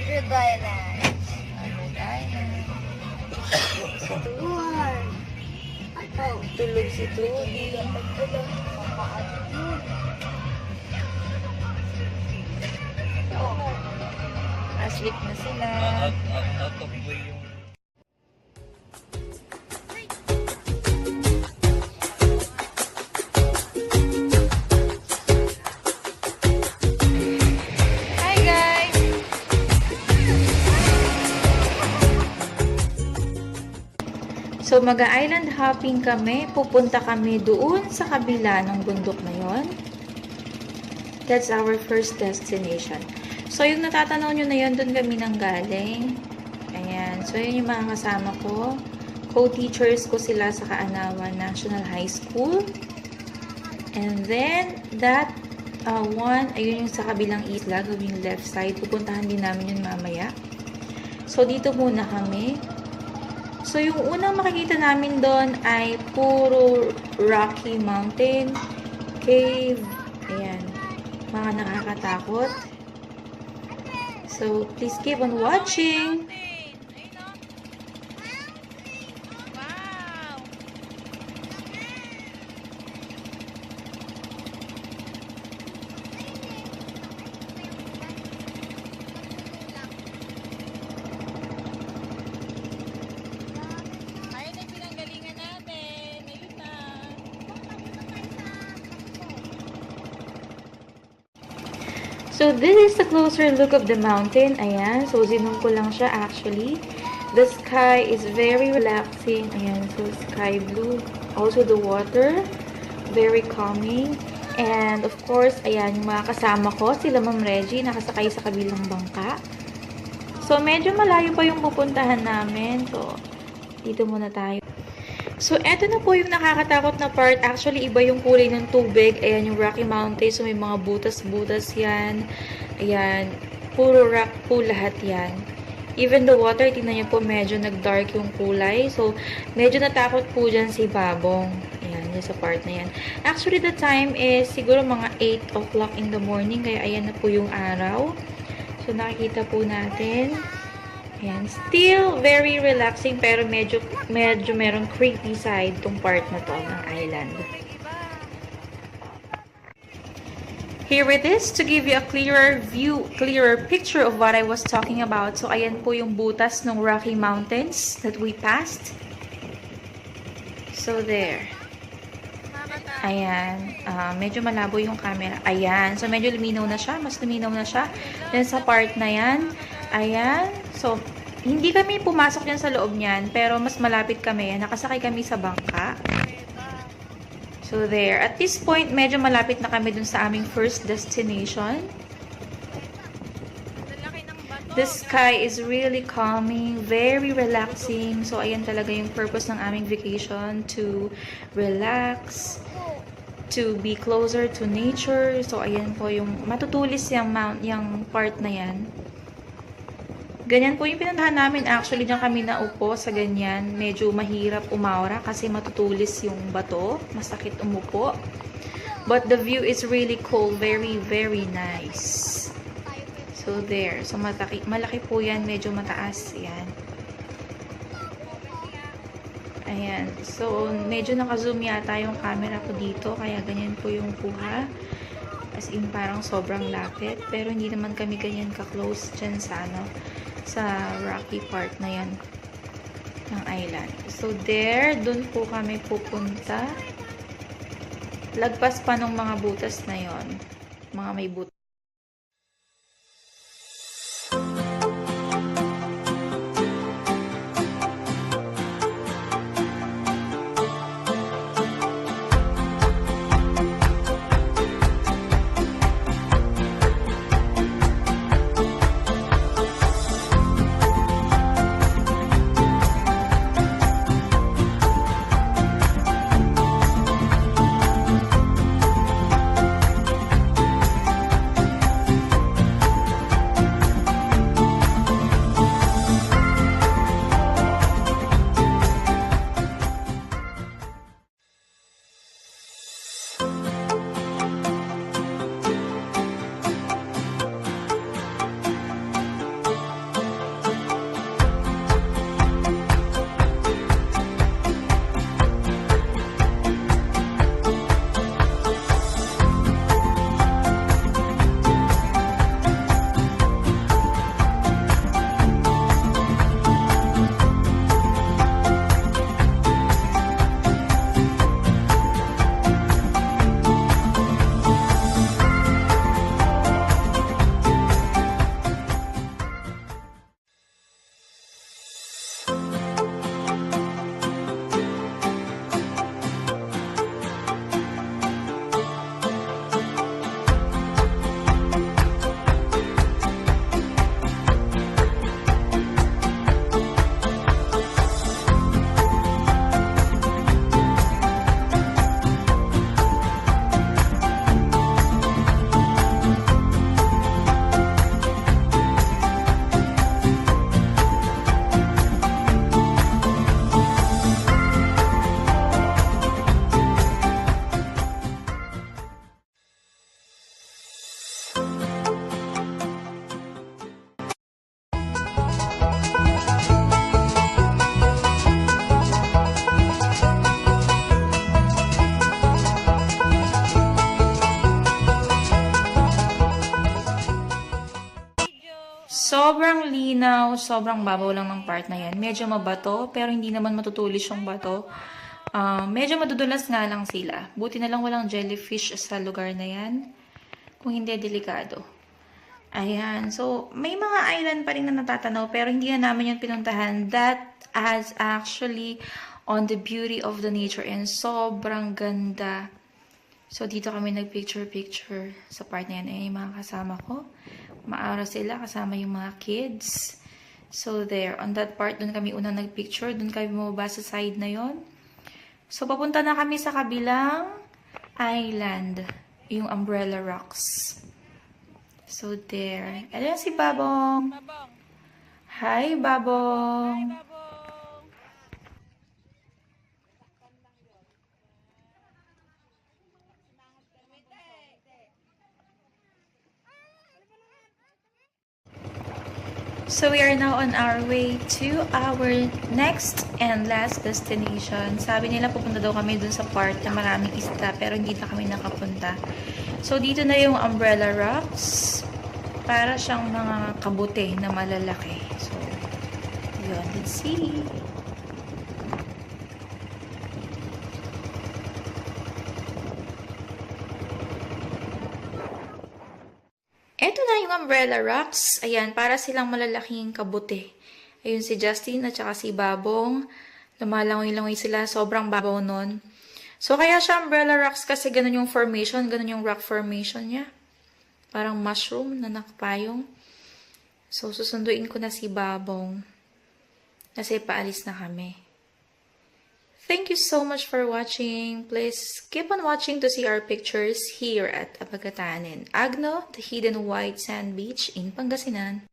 Red Island. Red Island. Tuwan. Tulog si Tubi. Asleep na sila. Out of way yung... Hi guys! So mag-island hopping kami. Pupunta kami doon sa kabila ng bundok na yon. That's our first destination. So yung natatanaw nyo na yun, doon kami nang galing. Ayan. So yun yung mga kasama ko. Co-teachers ko sila sa Kaanawan National High School. And then, that one, ayun yung sa kabilang isla, gawing left side. Pupuntahan din namin yun mamaya. So dito muna kami. So, yung unang makikita namin doon ay puro rocky mountain, cave, ayan, mga nakakatakot. So, please keep on watching. So, this is a closer look of the mountain. Ayan. So, zoom ko lang siya actually. The sky is very relaxing. Ayan. So, sky blue. Also, the water. Very calming. And, of course, ayan, yung mga kasama ko. Sila Ma'am Reggie, nakasakay sa kabilang bangka. So, medyo malayo pa yung pupuntahan namin. So, dito muna tayo. So, eto na po yung nakakatakot na part. Actually, iba yung kulay ng tubig. Ayan, yung Rocky Mountains. So, may mga butas-butas yan. Ayan. Puro rock po lahat yan. Even the water, tingnan niyo po, medyo nag-dark yung kulay. So, medyo natakot po dyan si Babong. Ayan, yung sa part na yan. Actually, the time is siguro mga 8 o'clock in the morning. Kaya, ayan na po yung araw. So, nakikita po natin. Ayan. Still very relaxing pero medyo merong creepy side tong part na to ng island. Here it is to give you a clearer picture of what I was talking about. So ayan po yung butas ng Rocky Mountains that we passed. So there. Ayan. Medyo malabo yung camera. Ayan. So medyo luminaw na siya. Mas luminaw na siya. Then sa part na yan. Ayan. So, hindi kami pumasok yan sa loob niyan, pero mas malapit kami. Nakasakay kami sa bangka. So, there. At this point, medyo malapit na kami dun sa aming first destination. The sky is really calming, very relaxing. So, ayan talaga yung purpose ng aming vacation, to relax, to be closer to nature. So, ayan po yung matutulis yung part na yan. Ganyan po yung pinuntahan namin. Actually, diyan kami naupo sa ganyan. Medyo mahirap umaura kasi matutulis yung bato. Masakit umupo. But the view is really cool. Very, very nice. So, there. So, malaki po yan. Medyo mataas. Yan. Ayan. So, medyo naka-zoom yata yung camera ko dito. Kaya ganyan po yung kuha. As in, parang sobrang lapit. Pero hindi naman kami ganyan ka-close dyan sa sa rocky part na yan ng island. So, there, dun po kami pupunta. Lagpas pa ng mga butas na yon, mga may butas. Sobrang linaw, sobrang babaw lang ng part na yan. Medyo mabato, pero hindi naman matutulis yung bato. Medyo madudulas nga lang sila. Buti na lang walang jellyfish sa lugar na yan. Kung hindi, delikado. Ayan. So, may mga island pa rin na natatanaw, pero hindi na namin yung pinuntahan. That adds actually on the beauty of the nature and sobrang ganda. So, dito kami nag-picture-picture sa part na yan. Ayan yung mga kasama ko. Maara sila kasama yung mga kids. So, there. On that part, dun kami unang nag-picture. Dun kami bumaba sa side na yon. So, papunta na kami sa kabilang island. Yung Umbrella Rocks. So, there. Ayan si Babong. Hi, Babong. So, we are now on our way to our next and last destination. Sabi nila pupunta daw kami dun sa part na maraming isda, pero hindi na kami nakapunta. So, dito na yung Umbrella Rocks. Para siyang mga kabute na malalaki. So, yun. Let's see. Eto na yung Umbrella Rocks. Ayan, para silang malalaking kabute. Ayun si Justin at saka si Babong. Lumalangoy-langoy sila. Sobrang babaw nun. So, kaya siya Umbrella Rocks kasi ganun yung formation. Ganun yung rock formation niya. Parang mushroom na nakapayong. So, susunduin ko na si Babong. Kasi paalis na kami. Thank you so much for watching. Please keep on watching to see our pictures here at Abagatanen, Agno, the hidden white sand beach in Pangasinan.